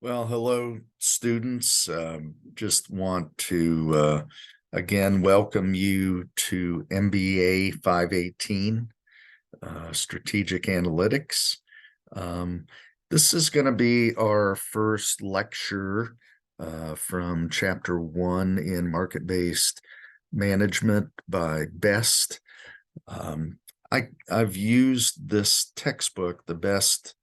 Well, hello, students. Just want to again welcome you to MBA 518, Strategic Analytics. Um, this is going to be our first lecture from Chapter 1 in Market-Based Management by Best. Um, I've used this textbook, the Best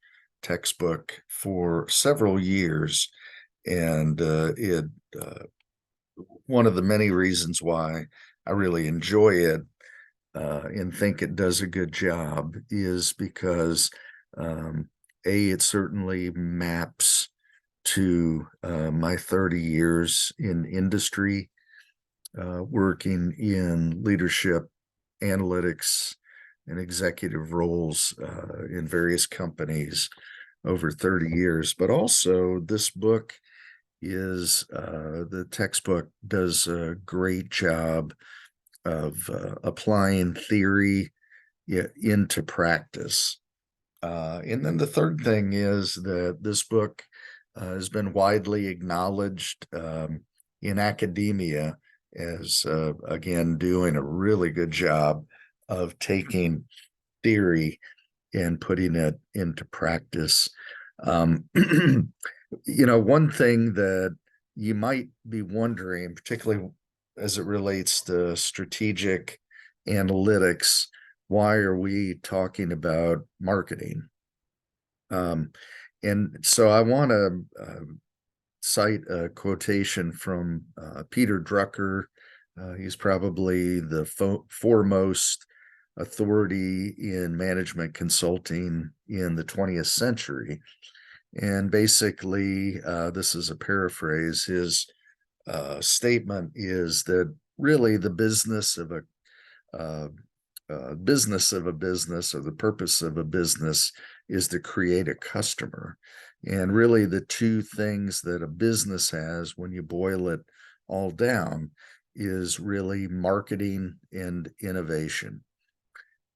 textbook, for several years, and one of the many reasons why I really enjoy it and think it does a good job is because it certainly maps to my 30 years in industry, working in leadership, analytics, and executive roles in various companies over 30 years. But also, this book is the textbook does a great job of applying theory into practice. And then the third thing is that this book has been widely acknowledged in academia as, again, doing a really good job of taking theory and putting it into practice. One thing that you might be wondering, particularly as it relates to strategic analytics, why are we talking about marketing? And so I want to cite a quotation from Peter Drucker. He's probably the foremost authority in management consulting in the 20th century. And basically, this is a paraphrase. His statement is that really the business of a business, or the purpose of a business, is to create a customer. And really the two things that a business has, when you boil it all down, is really marketing and innovation.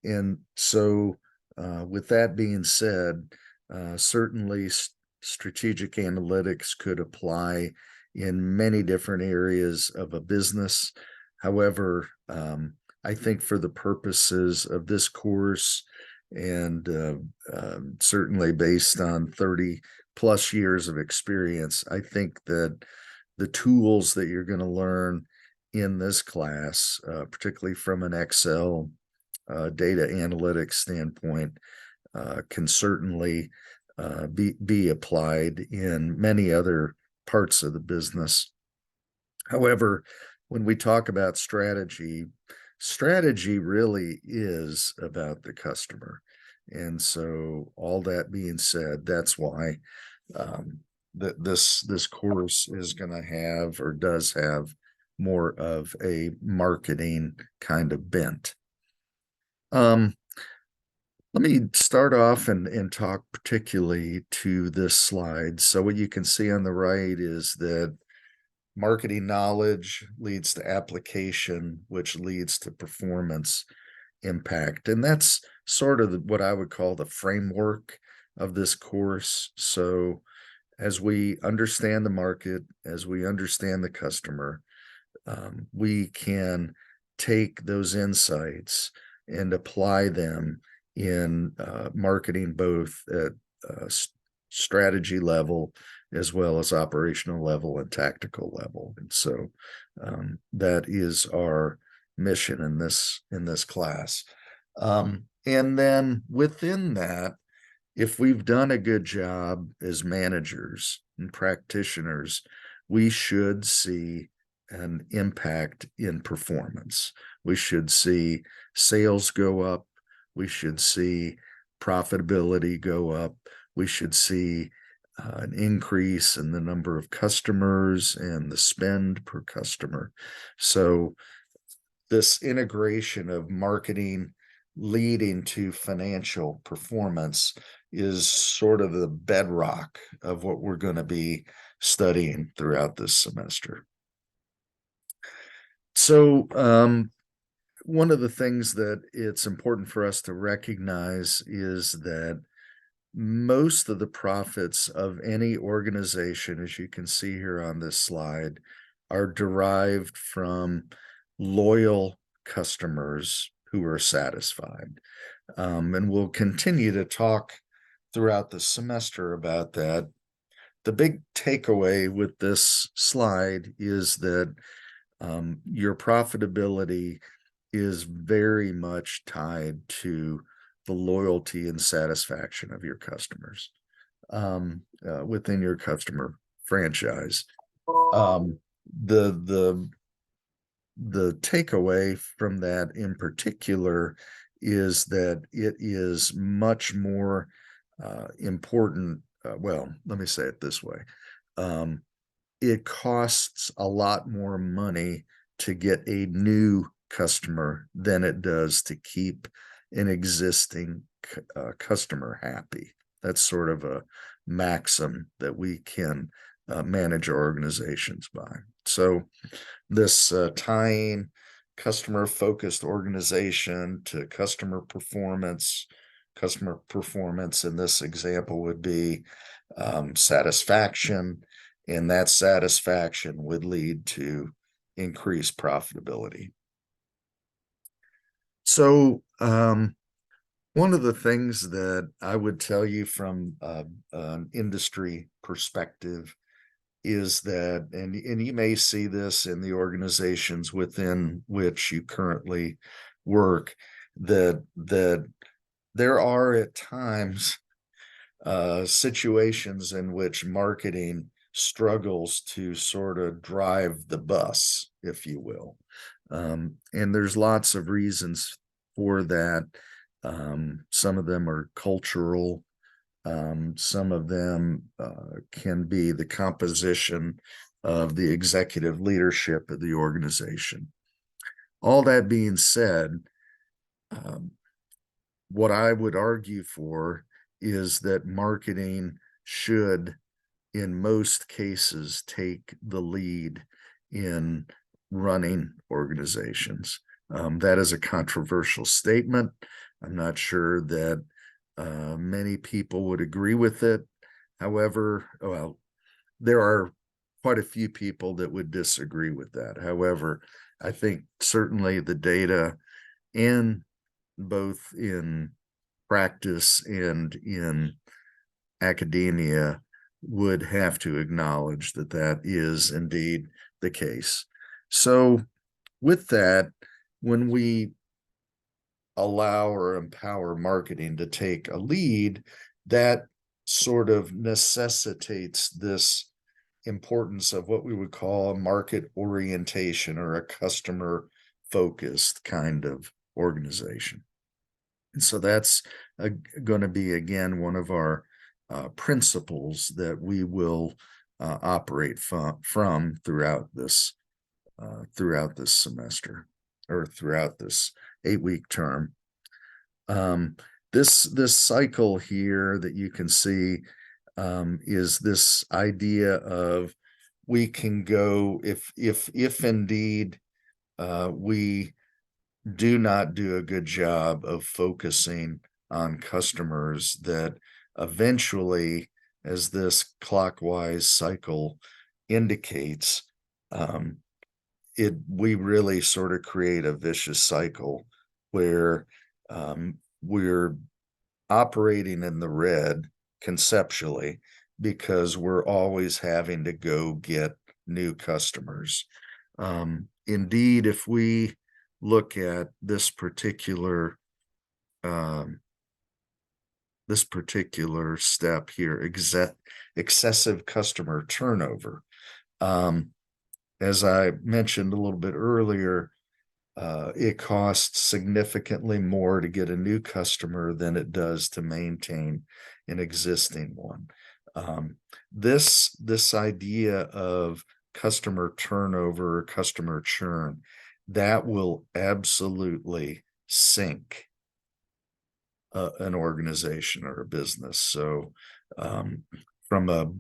And so with that being said, certainly strategic analytics could apply in many different areas of a business. However, I think for the purposes of this course, and certainly based on 30 plus years of experience, I think that the tools that you're going to learn in this class, particularly from an Excel data analytics standpoint, can certainly be applied in many other parts of the business. However, when we talk about strategy really is about the customer. And so, all that being said, that's why this course is going to have, or does have, more of a marketing kind of bent. Let me start off and talk particularly to this slide. So what you can see on the right is that marketing knowledge leads to application, which leads to performance impact. And that's sort of what I would call the framework of this course. So as we understand the market, as we understand the customer, we can take those insights and apply them in marketing, both at strategy level as well as operational level and tactical level. And so that is our mission in this class. And then within that, if we've done a good job as managers and practitioners, we should see an impact in performance. We should see sales go up. We should see profitability go up. We should see an increase in the number of customers and the spend per customer. So this integration of marketing leading to financial performance is sort of the bedrock of what we're going to be studying throughout this semester. So one of the things that it's important for us to recognize is that most of the profits of any organization, as you can see here on this slide, are derived from loyal customers who are satisfied. And we'll continue to talk throughout the semester about that. The big takeaway with this slide is that your profitability is very much tied to the loyalty and satisfaction of your customers within your customer franchise. The takeaway from that in particular is that it is much more important. Well, let me say it this way. It costs a lot more money to get a new customer than it does to keep an existing customer happy. That's sort of a maxim that we can manage our organizations by. So this tying customer-focused organization to customer performance in this example would be satisfaction, and that satisfaction would lead to increased profitability. So one of the things that I would tell you from an industry perspective is that, and you may see this in the organizations within which you currently work, that there are at times situations in which marketing struggles to sort of drive the bus, if you will. And there's lots of reasons for that. Some of them are cultural. Some of them can be the composition of the executive leadership of the organization. All that being said, what I would argue for is that marketing should, in most cases, take the lead in running organizations. That is a controversial statement. I'm not sure that many people would agree with it. However, well, there are quite a few people that would disagree with that. However, I think certainly the data, and both in practice and in academia, would have to acknowledge that that is indeed the case. So with that, when we allow or empower marketing to take a lead, that sort of necessitates this importance of what we would call a market orientation or a customer focused kind of organization. And so that's going to be, again, one of our principles that we will operate from throughout this semester, or throughout this 8-week term. This cycle here that you can see is this idea of we can go, if indeed we do not do a good job of focusing on customers, that eventually, as this clockwise cycle indicates, we really sort of create a vicious cycle where we're operating in the red conceptually because we're always having to go get new customers. Indeed, if we look at this particular step here, excessive customer turnover. As I mentioned a little bit earlier, it costs significantly more to get a new customer than it does to maintain an existing one. This idea of customer turnover, customer churn, that will absolutely sink an organization or a business. So from a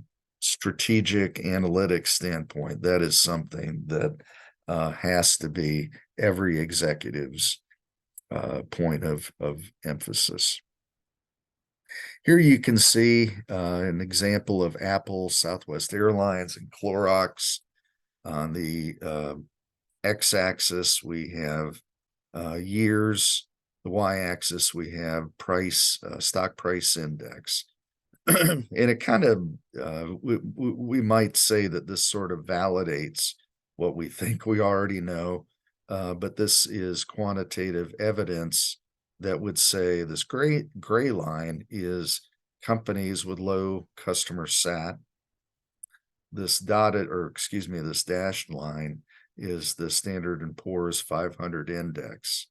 strategic analytics standpoint, that is something that has to be every executive's point of emphasis. Here you can see an example of Apple, Southwest Airlines, and Clorox. On the x-axis, we have years. The y-axis, we have price, stock price index. And it kind of, we might say that this sort of validates what we think we already know, but this is quantitative evidence that would say this gray line is companies with low customer sat. This dotted, or excuse me, this dashed line is the Standard and Poor's 500 index,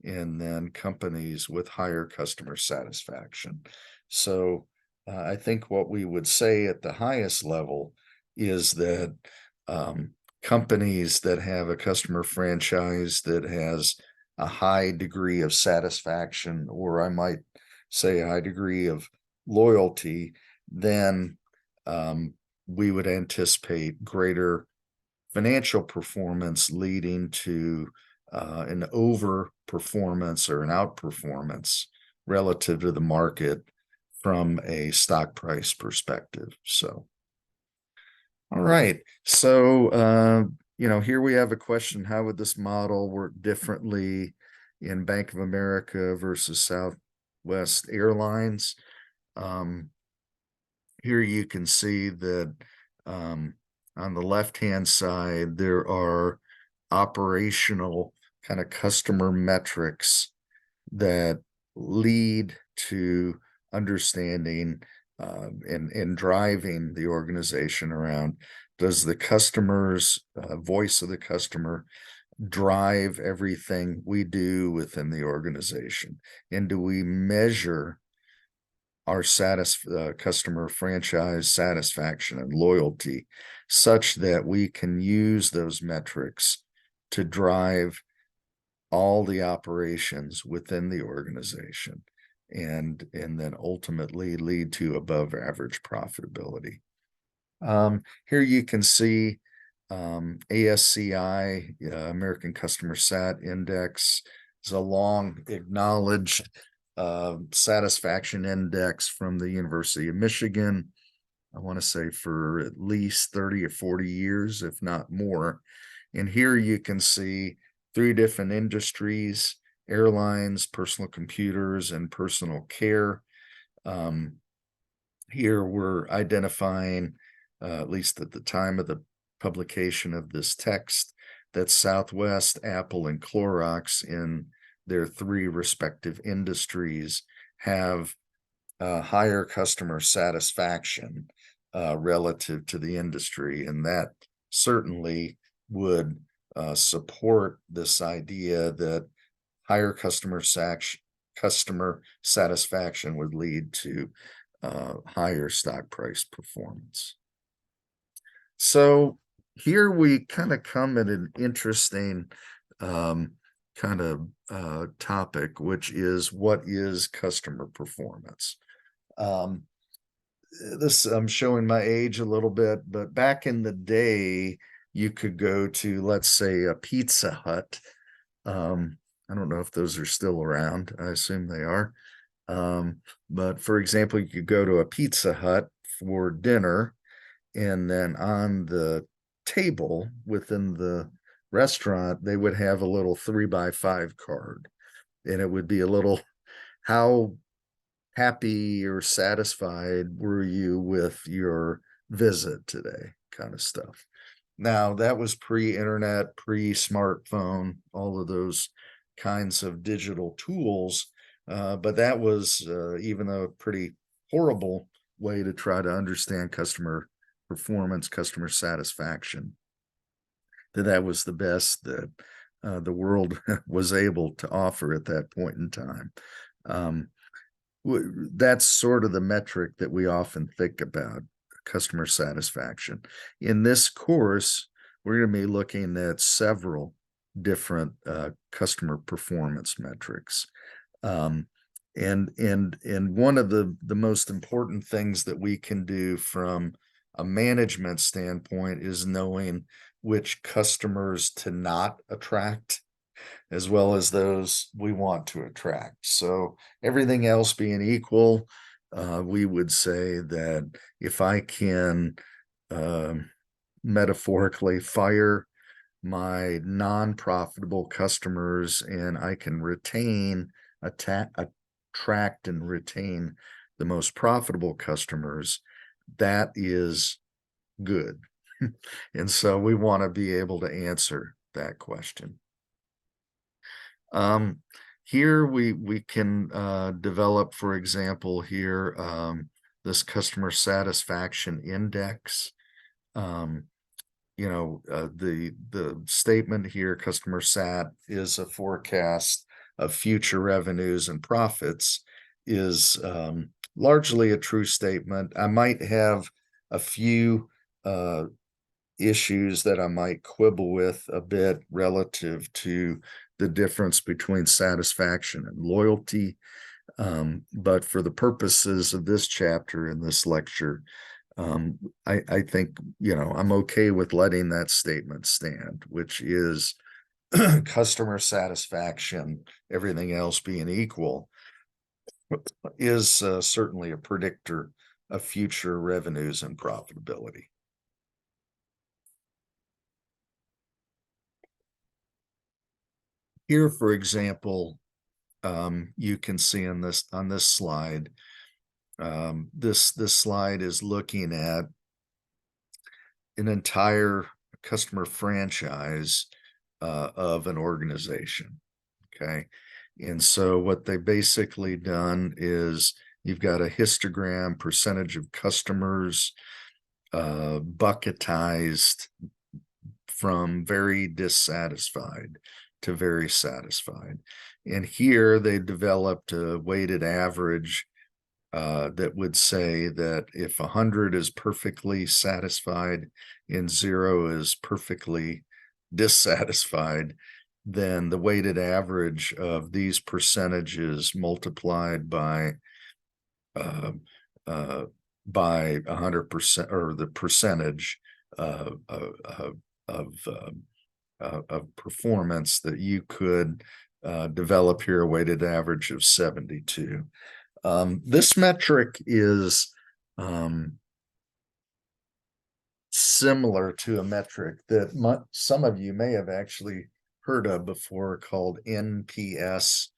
and then companies with higher customer satisfaction. So I think what we would say at the highest level is that companies that have a customer franchise that has a high degree of satisfaction, or I might say a high degree of loyalty, then we would anticipate greater financial performance, leading to an overperformance or an outperformance relative to the market from a stock price perspective. So, all right. So, here we have a question: how would this model work differently in Bank of America versus Southwest Airlines? Here you can see that on the left-hand side, there are operational kind of customer metrics that lead to understanding and driving the organization around, does the customer's voice of the customer drive everything we do within the organization? And do we measure our customer franchise satisfaction and loyalty such that we can use those metrics to drive all the operations within the organization, and then ultimately lead to above average profitability? Here you can see ASCI, American Customer Sat Index, is a long acknowledged satisfaction index from the University of Michigan. I want to say for at least 30 or 40 years, if not more. And here you can see 3 different industries: airlines, personal computers, and personal care. Here we're identifying, at least at the time of the publication of this text, that Southwest, Apple, and Clorox, in their 3 respective industries, have higher customer satisfaction relative to the industry. And that certainly would support this idea that higher customer satisfaction would lead to higher stock price performance. So here we kind of come at an interesting topic, which is, what is customer performance? This, I'm showing my age a little bit, but back in the day, you could go to, let's say, a Pizza Hut. I don't know if those are still around. I assume they are. But for example, you could go to a Pizza Hut for dinner, and then on the table within the restaurant, they would have a little 3x5 card, and it would be a little, how happy or satisfied were you with your visit today, kind of stuff. Now, that was pre-internet, pre-smartphone, all of those kinds of digital tools, but that was even a pretty horrible way to try to understand customer performance, customer satisfaction. That was the best that the world was able to offer at that point in time. That's sort of the metric that we often think about, customer satisfaction. In this course, we're going to be looking at several different customer performance metrics. And one of the most important things that we can do from a management standpoint is knowing which customers to not attract, as well as those we want to attract. So everything else being equal, we would say that if I can metaphorically fire my non-profitable customers and I can attract and retain the most profitable customers, that is good. And so we want to be able to answer that question. Here we can develop, for example, here this customer satisfaction index. The statement here, customer sat is a forecast of future revenues and profits, is largely a true statement. I might have a few issues that I might quibble with a bit relative to the difference between satisfaction and loyalty. But for the purposes of this chapter in this lecture, I think, I'm okay with letting that statement stand, which is customer satisfaction, everything else being equal, is certainly a predictor of future revenues and profitability. Here, for example, you can see on this slide, this slide is looking at an entire customer franchise of an organization. Okay, and so what they've basically done is you've got a histogram, percentage of customers, bucketized from very dissatisfied to very satisfied. And here they developed a weighted average that would say that if 100 is perfectly satisfied and 0 is perfectly dissatisfied, then the weighted average of these percentages multiplied by 100%, or the percentage of performance that you could develop here, a weighted average of 72. This metric is similar to a metric that some of you may have actually heard of before, called NPS,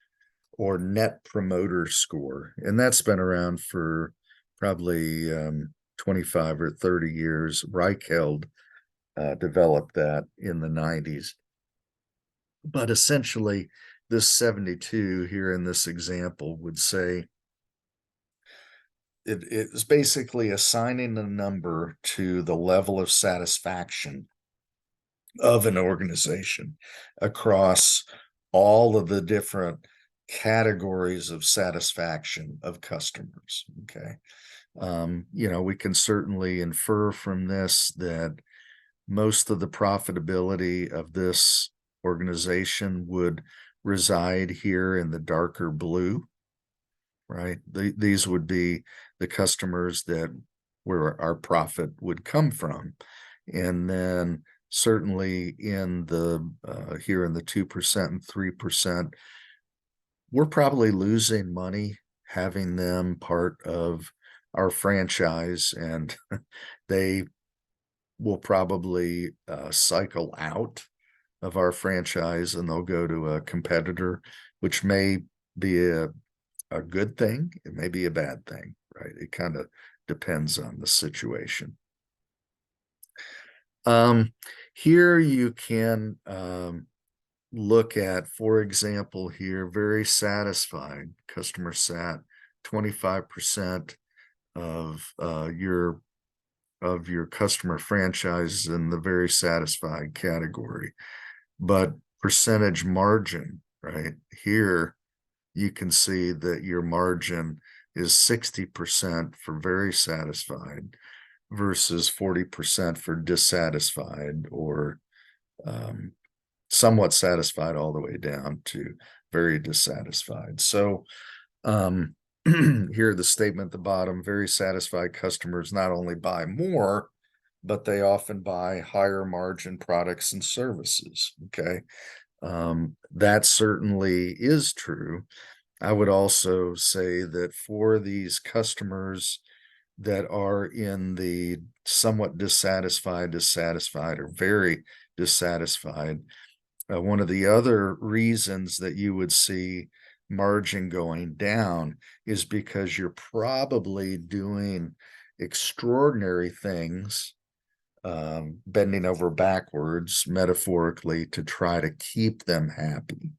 or Net Promoter Score. And that's been around for probably 25 or 30 years. Reichheld developed that in the 90s. But essentially, this 72 here in this example would say it is basically assigning a number to the level of satisfaction of an organization across all of the different categories of satisfaction of customers. Okay. We can certainly infer from this that most of the profitability of this organization would reside here in the darker blue, right? These would be the customers where our profit would come from. And then certainly in the here in the 2% and 3%, we're probably losing money having them part of our franchise, and they will probably cycle out of our franchise and they'll go to a competitor, which may be a good thing. It may be a bad thing, right? It kind of depends on the situation. Here you can look at, for example, here, very satisfied customer sat, 25% of your customer franchise in the very satisfied category. But percentage margin, right here, you can see that your margin is 60% for very satisfied versus 40% for dissatisfied, or somewhat satisfied all the way down to very dissatisfied. So here, the statement at the bottom, very satisfied customers not only buy more, but they often buy higher margin products and services. Okay. That certainly is true. I would also say that for these customers that are in the somewhat dissatisfied, or very dissatisfied, one of the other reasons that you would see margin going down is because you're probably doing extraordinary things, bending over backwards, metaphorically, to try to keep them happy.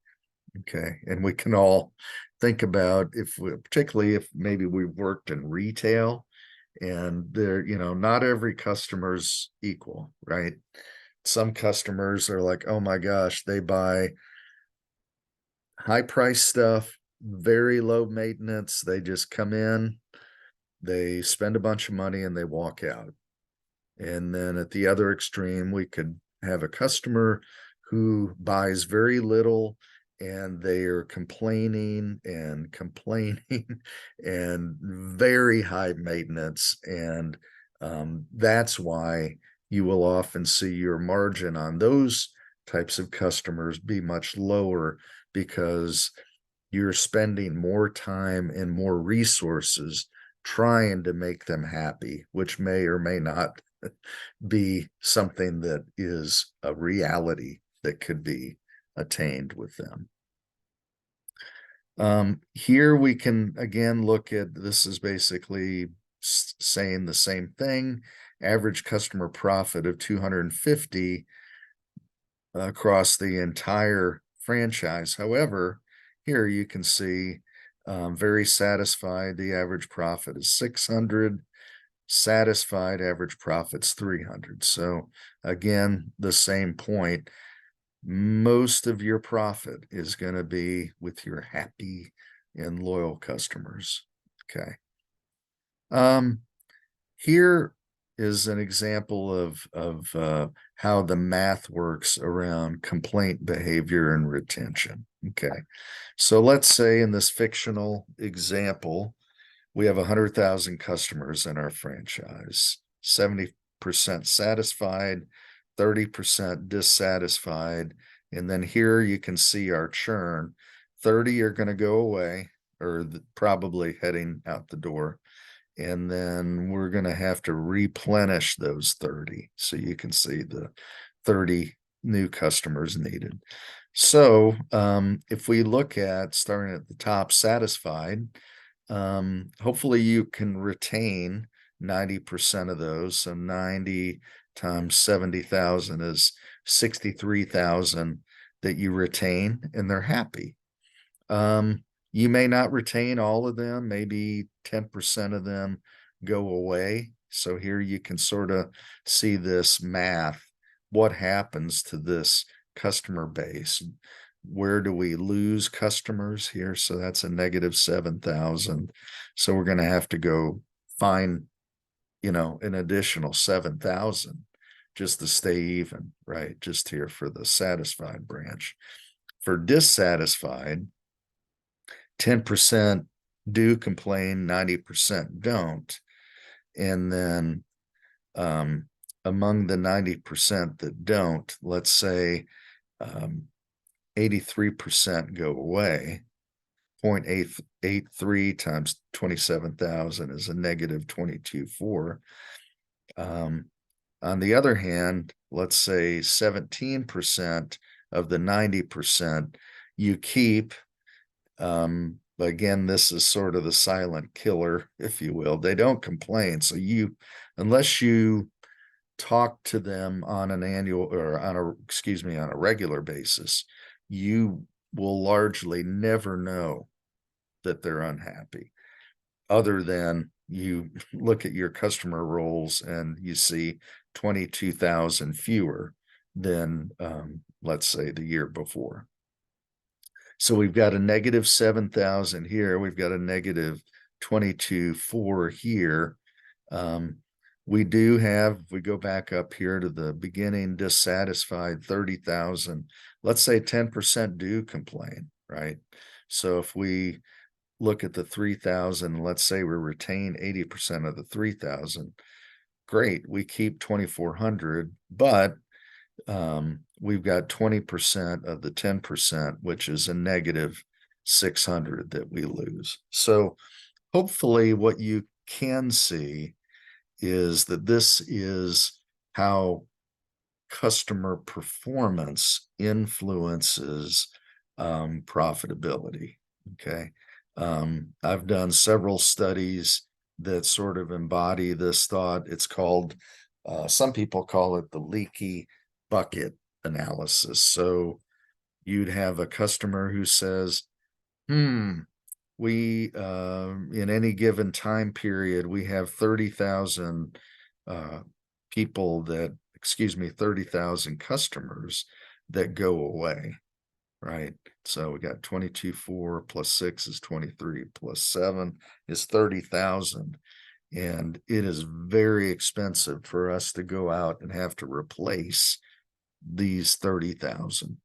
Okay. And we can all think about, particularly if maybe we worked in retail, and they're, not every customer's equal, right? Some customers are like, oh my gosh, they buy high price stuff, very low maintenance. They just come in, they spend a bunch of money, and they walk out. And then at the other extreme, we could have a customer who buys very little, and they are complaining and complaining and very high maintenance. And that's why you will often see your margin on those types of customers be much lower, because you're spending more time and more resources trying to make them happy, which may or may not be something that is a reality that could be attained with them. Here we can again look at, this is basically saying the same thing, average customer profit of 250 across the entire franchise. However, here you can see very satisfied, the average profit is 600, satisfied average profit's 300. So again, the same point. Most of your profit is going to be with your happy and loyal customers. Okay. Here is an example of how the math works around complaint behavior and retention. Okay. So let's say in this fictional example, we have 100,000 customers in our franchise, 70% satisfied, 30% dissatisfied. And then here you can see our churn. 30 are going to go away, or probably heading out the door. And then we're going to have to replenish those 30. So you can see the 30 new customers needed. So if we look at starting at the top, satisfied, hopefully you can retain 90% of those. So 90 times 70,000 is 63,000 that you retain, and they're happy. You may not retain all of them, maybe 10% of them go away. So here you can sort of see this math. What happens to this customer base? Where do we lose customers here? So that's a negative 7,000. So we're going to have to go find, an additional 7,000 just to stay even, right? Just here for the satisfied branch. For dissatisfied, 10% do complain, 90% don't. And then among the 90% that don't, let's say 83% go away. 0.883 times 27,000 is a negative 22.4. On the other hand, let's say 17% of the 90% you keep. Again, this is sort of the silent killer, if you will. They don't complain. So unless you talk to them on an on a regular basis, you will largely never know that they're unhappy, other than you look at your customer rolls and you see 22,000 fewer than, let's say, the year before. So we've got a negative 7,000 here. We've got a negative 22.4 here. We do have, if we go back up here to the beginning, dissatisfied 30,000. Let's say 10% do complain, right? So if we look at the 3,000, let's say we retain 80% of the 3,000, great, we keep 2,400, but we've got 20% of the 10%, which is a negative 600 that we lose. So hopefully what you can see is that this is how customer performance influences profitability. Okay. I've done several studies that sort of embody this thought. It's called, some people call it the leaky bucket analysis. So you'd have a customer who says, we in any given time period, we have 30,000 people that, 30,000 customers that go away, right? So we got 22.4 plus 6 is 23 plus 7 is 30,000. And it is very expensive for us to go out and have to replace these 30,000.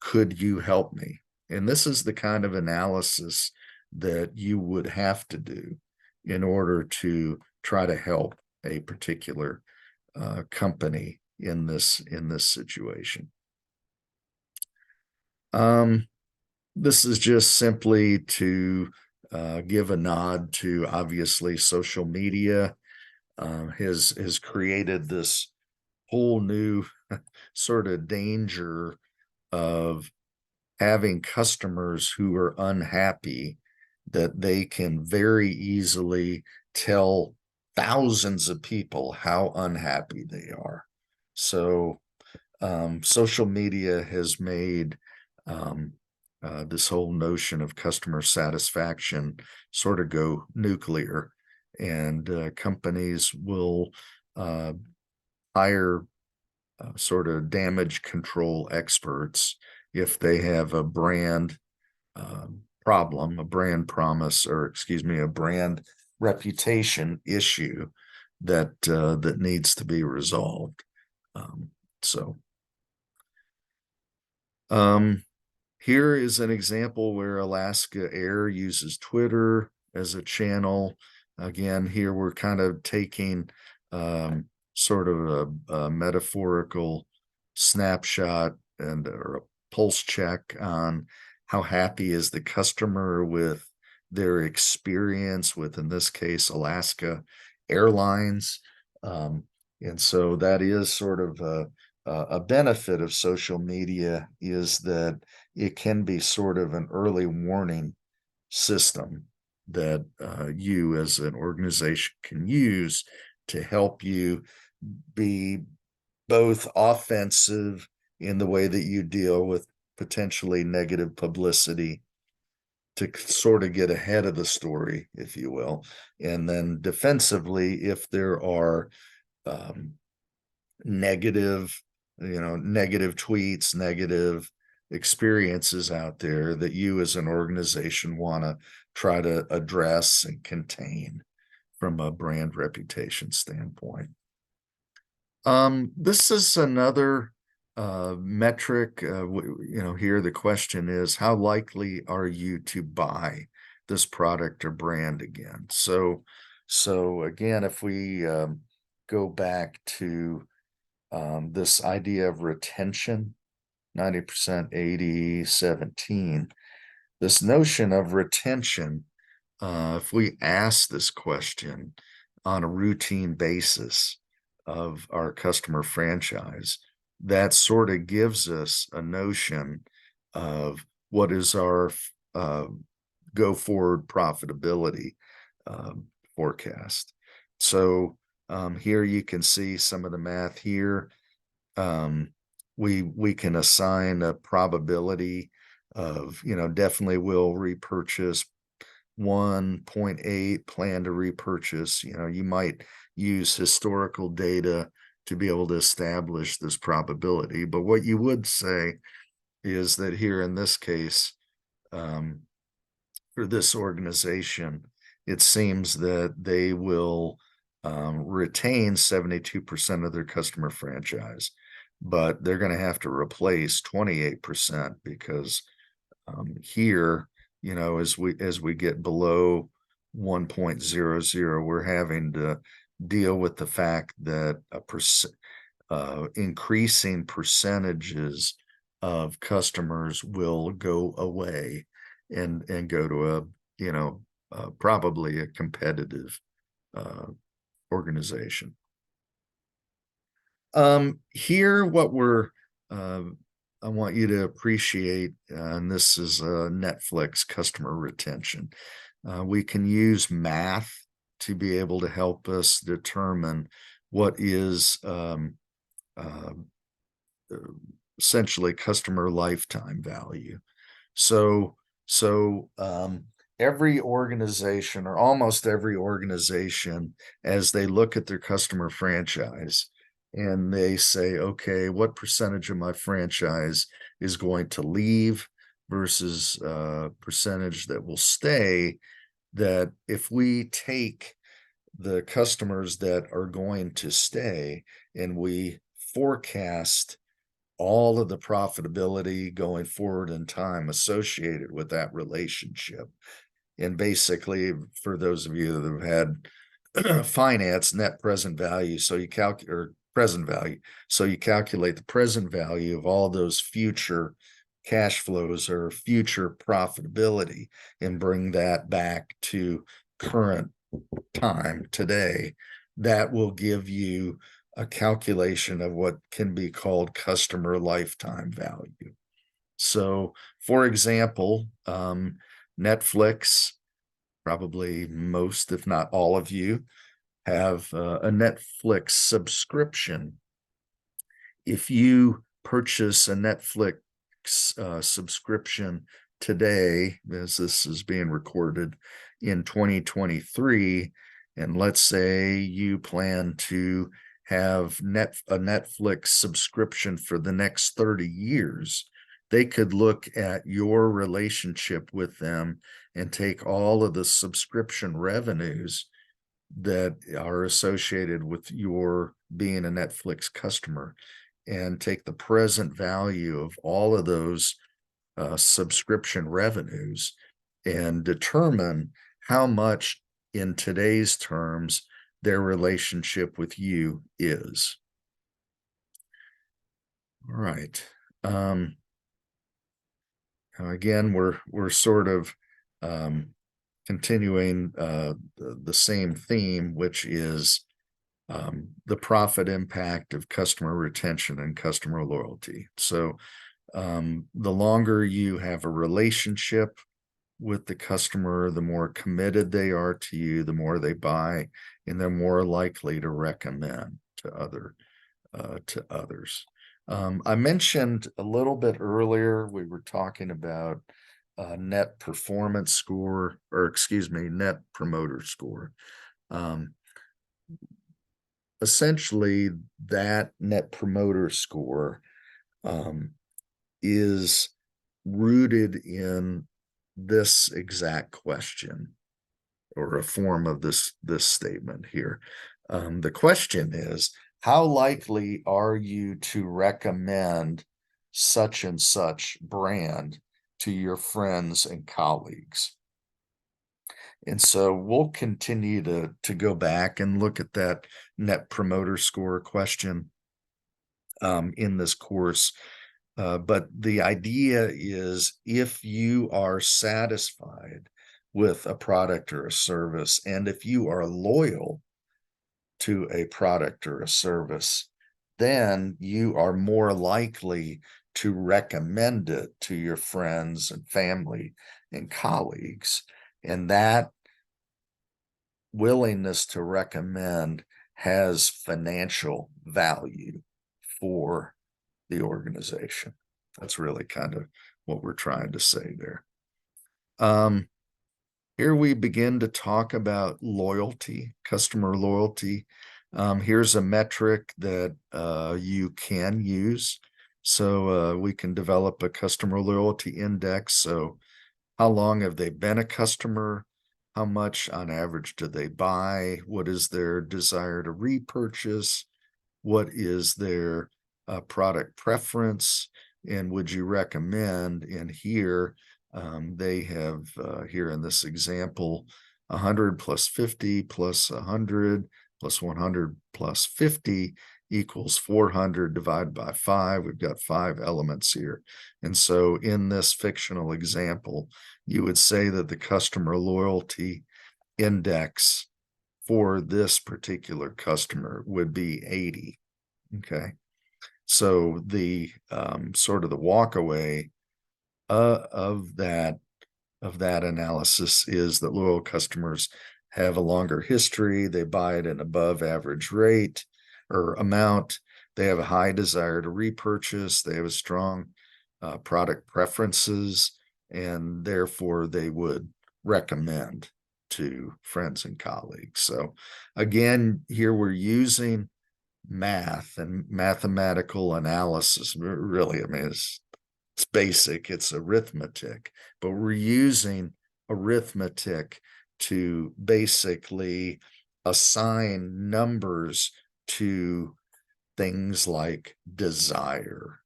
Could you help me? And this is the kind of analysis that you would have to do in order to try to help a particular company in this situation. This is just simply to give a nod to, obviously, social media has created this whole new sort of danger of having customers who are unhappy, that they can very easily tell thousands of people how unhappy they are. So social media has made this whole notion of customer satisfaction sort of go nuclear, and companies will hire sort of damage control experts if they have a brand problem, a brand promise, or a brand reputation issue that that needs to be resolved. Here is an example where Alaska Air uses Twitter as a channel. Again, here we're kind of taking sort of a metaphorical snapshot and or a pulse check on how happy is the customer with their experience with, in this case, Alaska Airlines. And so that is sort of a benefit of social media, is that it can be sort of an early warning system that you as an organization can use to help you be both offensive in the way that you deal with potentially negative publicity, to sort of get ahead of the story, if you will, and then defensively, if there are negative tweets, negative experiences out there that you as an organization want to try to address and contain from a brand reputation standpoint. This is another metric. Here the question is, how likely are you to buy this product or brand again? So again, if we go back to this idea of retention, 90%, 80, 17, this notion of retention, if we ask this question on a routine basis of our customer franchise, that sort of gives us a notion of what is our go forward profitability forecast. So here you can see some of the math here. We can assign a probability of, definitely will repurchase, 1.8, plan to repurchase. You might use historical data to be able to establish this probability. But what you would say is that here in this case, for this organization, it seems that they will retain 72% of their customer franchise, but they're going to have to replace 28%, because here, as we get below 1.00, we're having to deal with the fact that increasing percentages of customers will go away, and go to probably a competitive organization. Here, what I want you to appreciate, and this is Netflix customer retention. We can use math to be able to help us determine what is essentially customer lifetime value. So every organization, or almost every organization, as they look at their customer franchise and they say, okay, what percentage of my franchise is going to leave versus percentage that will stay, that if we take the customers that are going to stay and we forecast all of the profitability going forward in time associated with that relationship. And basically, for those of you that have had finance, net present value, so you calculate, or present value, so you calculate the present value of all those future cash flows or future profitability and bring that back to current time today. That will give you a calculation of what can be called customer lifetime value. So, for example, Netflix, probably most, if not all of you, have a Netflix subscription. If you purchase a Netflix subscription today, as this is being recorded in 2023, and let's say you plan to have a Netflix subscription for the next 30 years, they could look at your relationship with them and take all of the subscription revenues that are associated with your being a Netflix customer and take the present value of all of those subscription revenues and determine how much in today's terms their relationship with you is. All right. Again, we're sort of continuing the same theme, which is the profit impact of customer retention and customer loyalty. So the longer you have a relationship with the customer, the more committed they are to you, the more they buy, and they're more likely to recommend to others. I mentioned a little bit earlier, we were talking about net performance score, or excuse me, net promoter score. Essentially, that net promoter score is rooted in this exact question, or a form of this statement here. The question is, how likely are you to recommend such and such brand to your friends and colleagues? And so we'll continue to go back and look at that net promoter score question in this course. But the idea is, if you are satisfied with a product or a service, and if you are loyal to a product or a service, then you are more likely to recommend it to your friends and family and colleagues. And that willingness to recommend has financial value for the organization. That's really kind of what we're trying to say there. Here we begin to talk about loyalty, customer loyalty. Here's a metric that you can use. So we can develop a customer loyalty index. So how long have they been a customer? How much on average do they buy? What is their desire to repurchase? What is their product preference? And would you recommend? And here they have, here in this example, 100 plus 50 plus 100 plus 100 plus 50 equals 400 divided by 5. We've got 5 elements here. And so in this fictional example, you would say that the customer loyalty index for this particular customer would be 80. Okay. So the sort of the walkaway of that analysis is that loyal customers have a longer history. They buy at an above average rate or amount. They have a high desire to repurchase. They have a strong product preferences, and therefore they would recommend to friends and colleagues. So again, here we're using math and mathematical analysis. Really, I mean, it's basic, it's arithmetic, but we're using arithmetic to basically assign numbers to things like desire,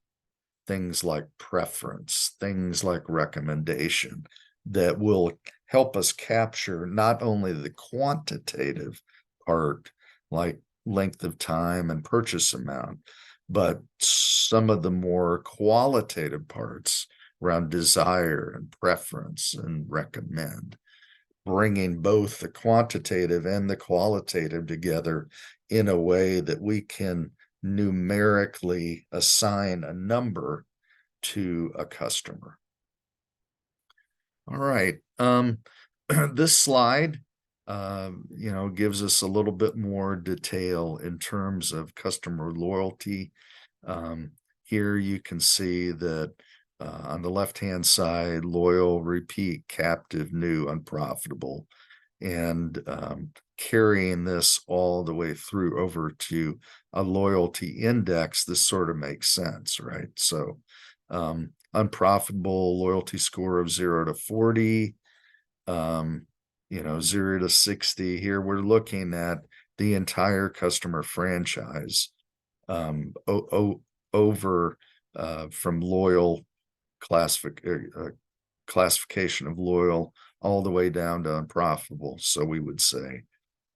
things like preference, things like recommendation that will help us capture not only the quantitative part, like length of time and purchase amount, but some of the more qualitative parts around desire and preference and recommend, bringing both the quantitative and the qualitative together in a way that we can numerically assign a number to a customer. All right. This slide, gives us a little bit more detail in terms of customer loyalty. Here you can see that on the left-hand side, loyal, repeat, captive, new, unprofitable, and carrying this all the way through over to a loyalty index. This sort of makes sense, right? So unprofitable loyalty score of 0 to 40, 0 to 60. Here we're looking at the entire customer franchise over from loyal classification of loyal all the way down to unprofitable. So we would say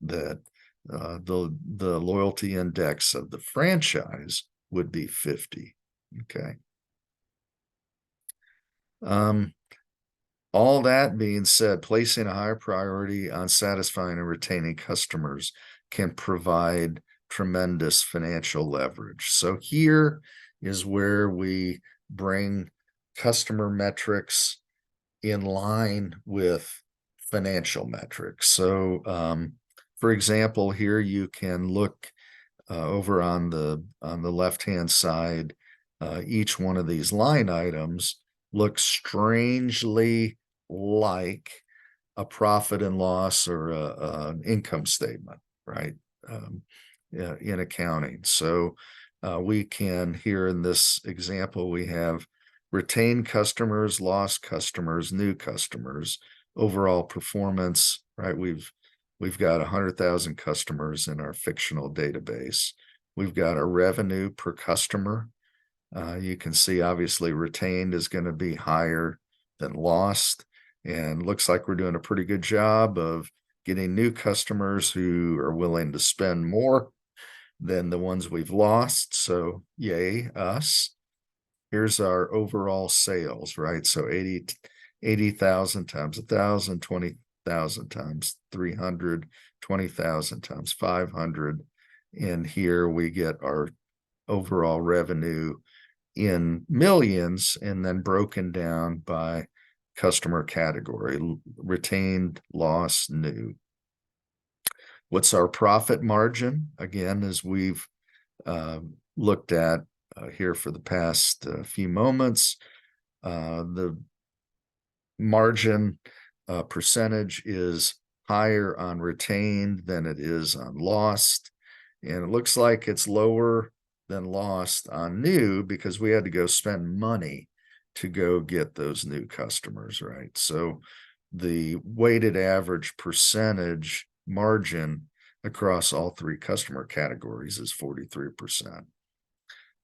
that the loyalty index of the franchise would be 50. Okay. All that being said, placing a higher priority on satisfying and retaining customers can provide tremendous financial leverage. So here is where we bring customer metrics in line with financial metrics. So, for example, here you can look over on the left-hand side. Each one of these line items looks strangely like a profit and loss or an income statement, right? In accounting. So we can, here in this example, we have retained customers, lost customers, new customers, overall performance, right? We've got 100,000 customers in our fictional database. We've got a revenue per customer. You can see obviously retained is going to be higher than lost, and looks like we're doing a pretty good job of getting new customers who are willing to spend more than the ones we've lost. So yay, us. Here's our overall sales, right? So 80,000 times 1,000, 20,000 times 300, 20,000 times 500. And here we get our overall revenue in millions, and then broken down by customer category: retained, lost, new. What's our profit margin? Again, as we've looked at here for the past few moments, the margin percentage is higher on retained than it is on lost, and it looks like it's lower than lost on new because we had to go spend money to go get those new customers, right? So the weighted average percentage margin across all three customer categories is 43%.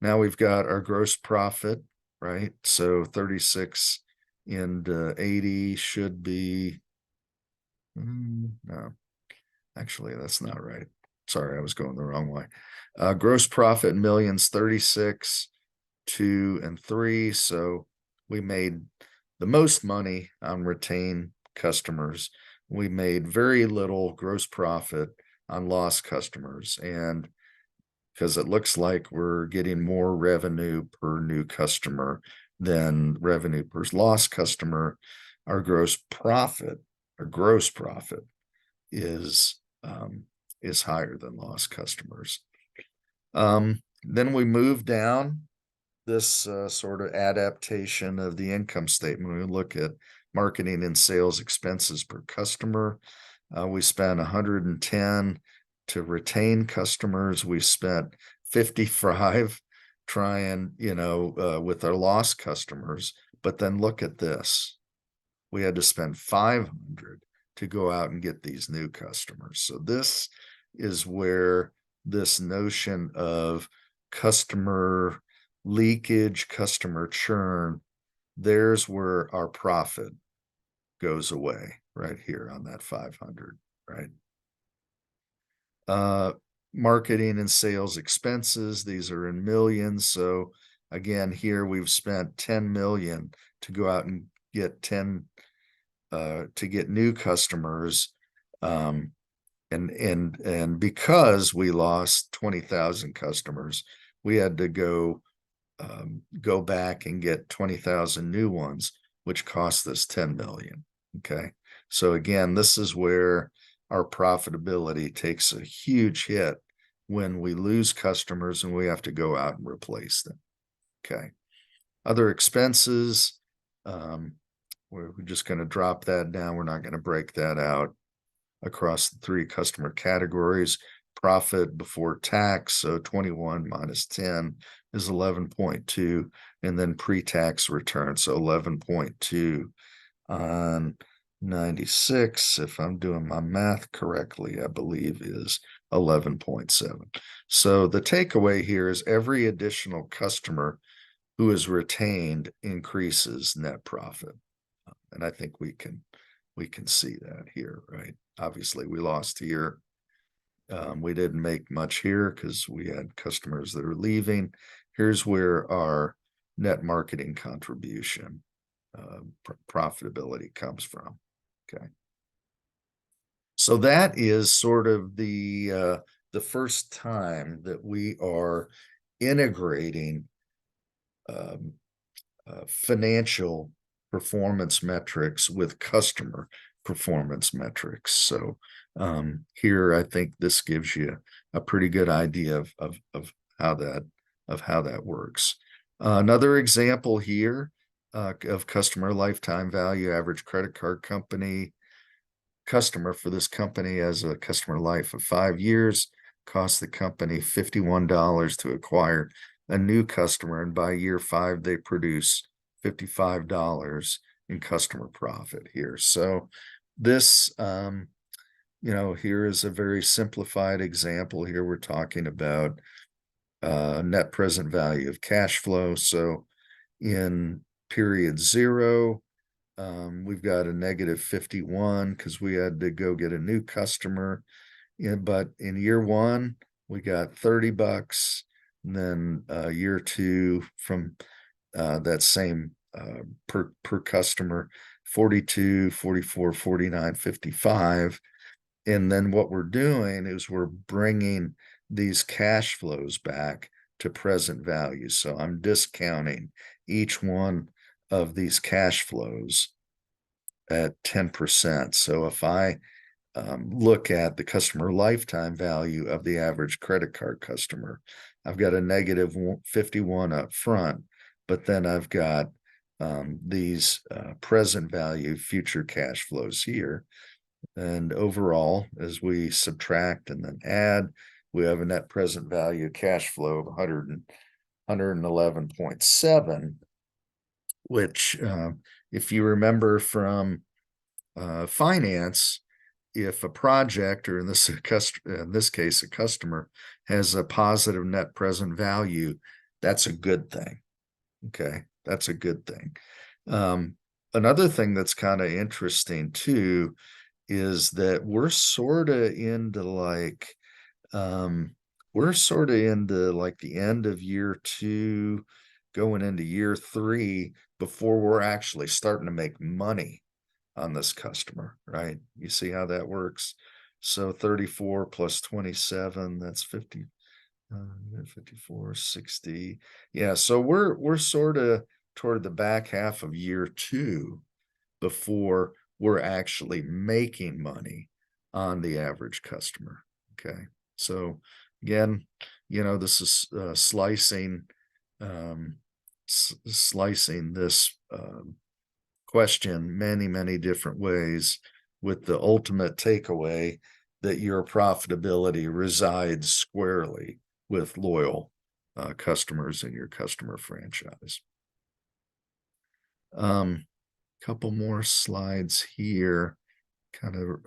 Now we've got our gross profit, right? So 36 into 80 should be, no, actually that's not right. sorry, I was going the wrong way. Gross profit millions, 36, 2, and 3. So we made the most money on retained customers. We made very little gross profit on lost customers. And because it looks like we're getting more revenue per new customer than revenue per lost customer, our gross profit is higher than lost customers. Then we move down this sort of adaptation of the income statement. We look at marketing and sales expenses per customer. We spent 110 to retain customers. We spent 55 trying, with our lost customers. But then look at this. We had to spend 500 to go out and get these new customers. So this is where this notion of customer leakage, customer churn, there's where our profit goes away right here on that 500, right? Marketing and sales expenses, these are in millions. So again, here we've spent 10 million to go out and get 10 to get new customers. And because we lost 20,000 customers, we had to go back and get 20,000 new ones, which cost us 10 million. Okay. So again, this is where our profitability takes a huge hit when we lose customers and we have to go out and replace them. Okay. Other expenses, we're just going to drop that down. We're not going to break that out across the 3 customer categories. Profit before tax, so 21 minus 10 is 11.2, and then pre-tax return, so 11.2 on 96, if I'm doing my math correctly, I believe is 11.7. So the takeaway here is every additional customer who is retained increases net profit. And I think we can see that here, right? Obviously, we lost here. We didn't make much here because we had customers that are leaving. Here's where our net marketing contribution profitability comes from. Okay. So that is sort of the first time that we are integrating financial performance metrics with customer performance metrics. So here, I think this gives you a pretty good idea of how that works. Another example here of customer lifetime value. Average credit card company customer for this company has a customer life of 5 years. Cost the company $51 to acquire a new customer, and by year 5 they produce $55 in customer profit here. So this here is a very simplified example. Here we're talking about net present value of cash flow. So in period 0, we've got a negative 51 because we had to go get a new customer. But in year 1, we got $30. And then year 2 from that same per customer, 42, 44, 49, 55. And then what we're doing is we're bringing these cash flows back to present value. So I'm discounting each one of these cash flows at 10%. So if I look at the customer lifetime value of the average credit card customer, I've got a negative 51 up front, but then I've got these present value future cash flows here. And overall, as we subtract and then add, we have a net present value cash flow of 111.7, which if you remember from finance, if a project, or in this case a customer, has a positive net present value, that's a good thing. Okay, that's a good thing. Another thing that's kind of interesting too is that we're sort of into like We're sort of into like the end of year 2, going into year 3 before we're actually starting to make money on this customer, right? You see how that works? So 34 plus 27, that's 50, 54, 60. Yeah, so we're sort of toward the back half of year 2 before we're actually making money on the average customer. Okay. So again, this is slicing this question many different ways, with the ultimate takeaway that your profitability resides squarely with loyal customers in your customer franchise. Couple more slides here, kind of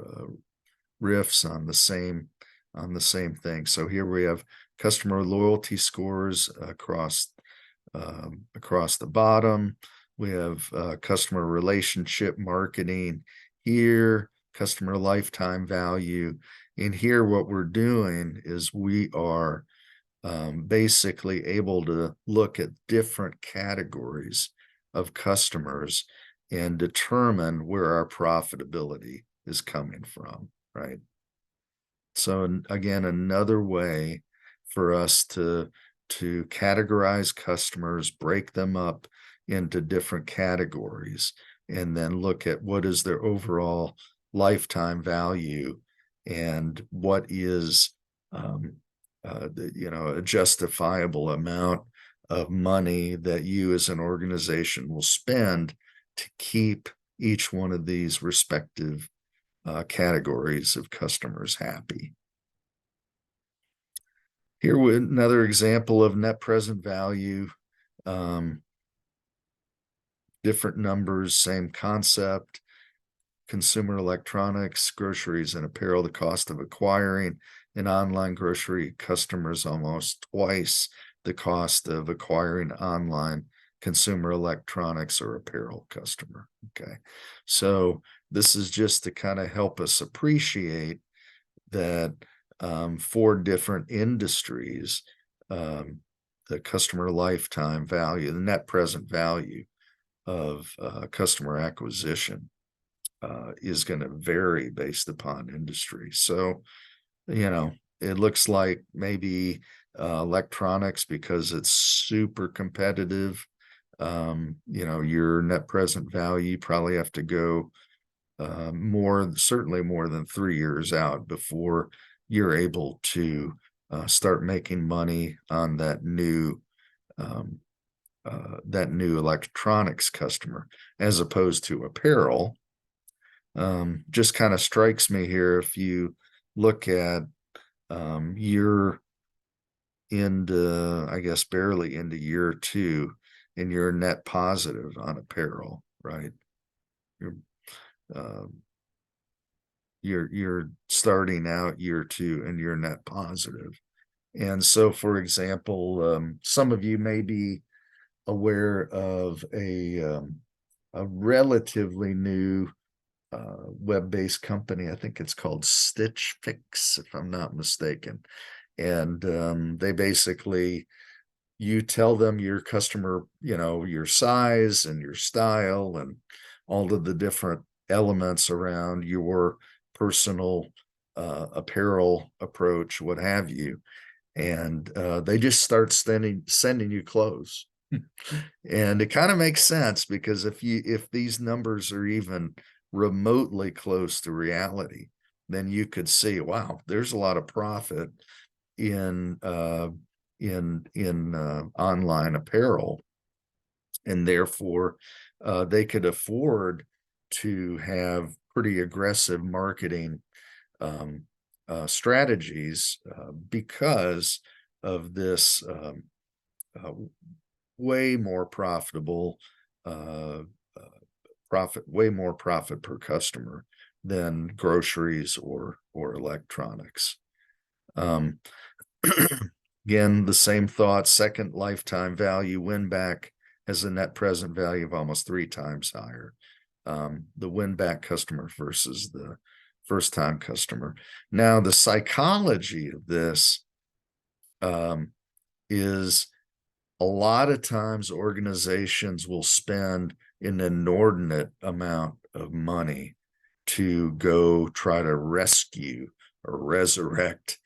riffs on the same thing. So here we have customer loyalty scores across the bottom. We have customer relationship marketing here, customer lifetime value. And here what we're doing is we are basically able to look at different categories of customers and determine where our profitability is coming from, right? So again, another way for us to categorize customers, break them up into different categories, and then look at what is their overall lifetime value and what is a justifiable amount of money that you as an organization will spend to keep each one of these respective categories of customers happy. Here with another example of net present value. Different numbers, same concept. Consumer electronics, groceries, and apparel. The cost of acquiring an online grocery customer is almost twice the cost of acquiring online consumer electronics or apparel customer. Okay, so this is just to kind of help us appreciate that for different industries, the customer lifetime value, the net present value of customer acquisition is going to vary based upon industry. So, it looks like maybe electronics, because it's super competitive, your net present value probably have to go certainly more than 3 years out before you're able to start making money on that new electronics customer, as opposed to apparel. Just kind of strikes me here, if you look at you're into, I guess, barely into year 2, and you're net positive on apparel, right? You're starting out year 2 and you're net positive. And so, for example, some of you may be aware of a relatively new web-based company. I think it's called Stitch Fix, if I'm not mistaken. And they basically, you tell them your customer, your size and your style and all of the different elements around your personal apparel approach, what have you. And they just start sending you clothes. And it kind of makes sense, because if these numbers are even remotely close to reality, then you could see, wow, there's a lot of profit in online apparel, and therefore they could afford to have pretty aggressive marketing strategies because of this way more profitable profit per customer than groceries or electronics. Again, the same thought. Second lifetime value, win back has a net present value of almost 3 times higher. The win back customer versus first-time customer. Now, the psychology of this is a lot of times organizations will spend an inordinate amount of money to go try to rescue or resurrect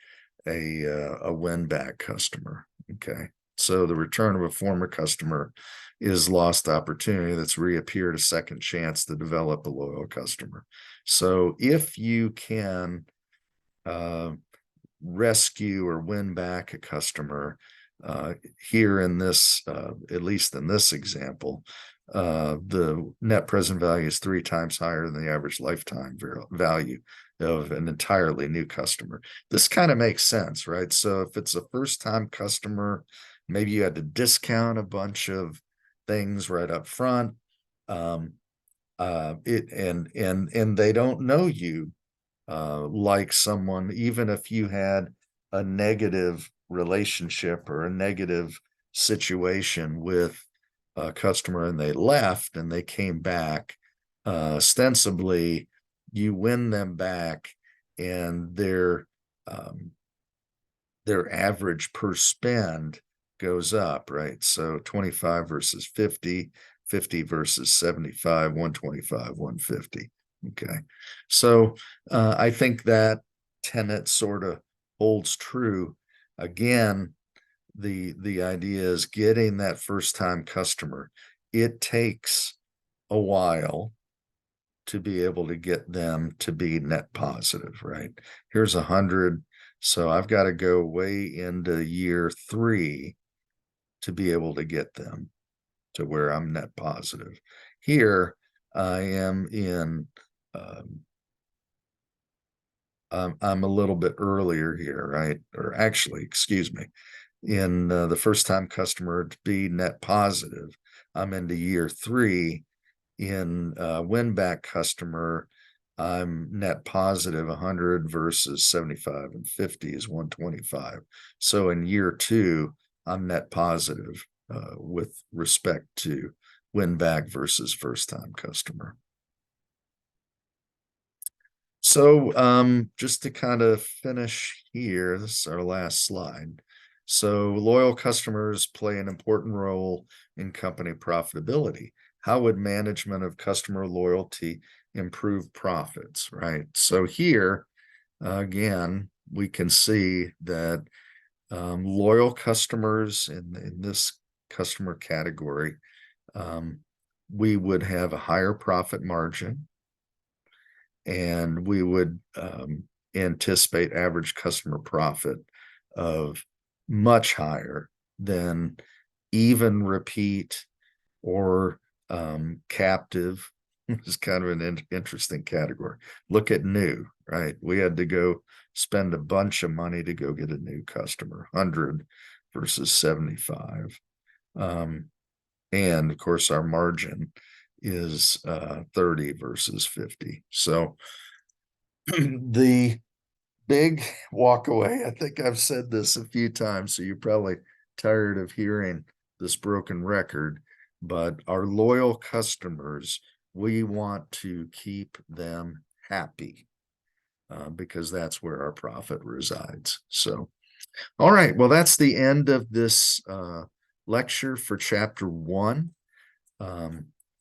a win-back customer. Okay, so the return of a former customer is lost opportunity that's reappeared, a second chance to develop a loyal customer. So if you can rescue or win back a customer, here in this, at least in this example, the net present value is 3 times higher than the average lifetime value of an entirely new customer. This kind of makes sense, right? So if it's a first-time customer, maybe you had to discount a bunch of things right up front. And they don't know you like someone, even if you had a negative relationship or a negative situation with a customer and they left and they came back, ostensibly you win them back and their average per spend goes up, right? So 25 versus 50, 50 versus 75, 125, 150. Okay. So I think that tenet sort of holds true. Again, the idea is getting that first-time customer. It takes a while to be able to get them to be net positive, right? Here's 100. So I've got to go way into year 3 to be able to get them to where I'm net positive. Here I am in, I'm a little bit earlier here, right? Or actually, excuse me, in the first-time customer to be net positive, I'm into year 3. In win-back customer, I'm net positive. 100 versus 75 and 50 is 125. So in year 2, I'm net positive with respect to win-back versus first-time customer. So just to kind of finish here, this is our last slide. So loyal customers play an important role in company profitability. How would management of customer loyalty improve profits, right? So here, again, we can see that loyal customers in this customer category, we would have a higher profit margin, and we would anticipate average customer profit of much higher than even repeat or captive. It's kind of an interesting category. Look at new, right? We had to go spend a bunch of money to go get a new customer, 100 versus 75. And of course, our margin is 30 versus 50. So the big walk away, I think I've said this a few times, so you're probably tired of hearing this broken record, but our loyal customers, we want to keep them happy because that's where our profit resides. So, all right, well, that's the end of this lecture for chapter 1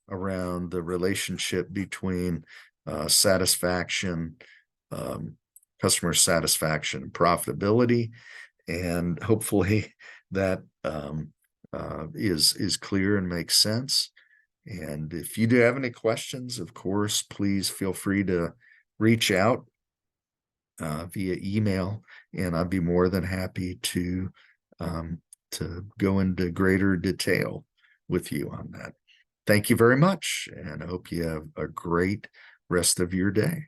around the relationship between satisfaction, customer satisfaction, and profitability, and hopefully that is clear and makes sense. And if you do have any questions, of course, please feel free to reach out via email, and I'd be more than happy to go into greater detail with you on that. Thank you very much, and I hope you have a great rest of your day.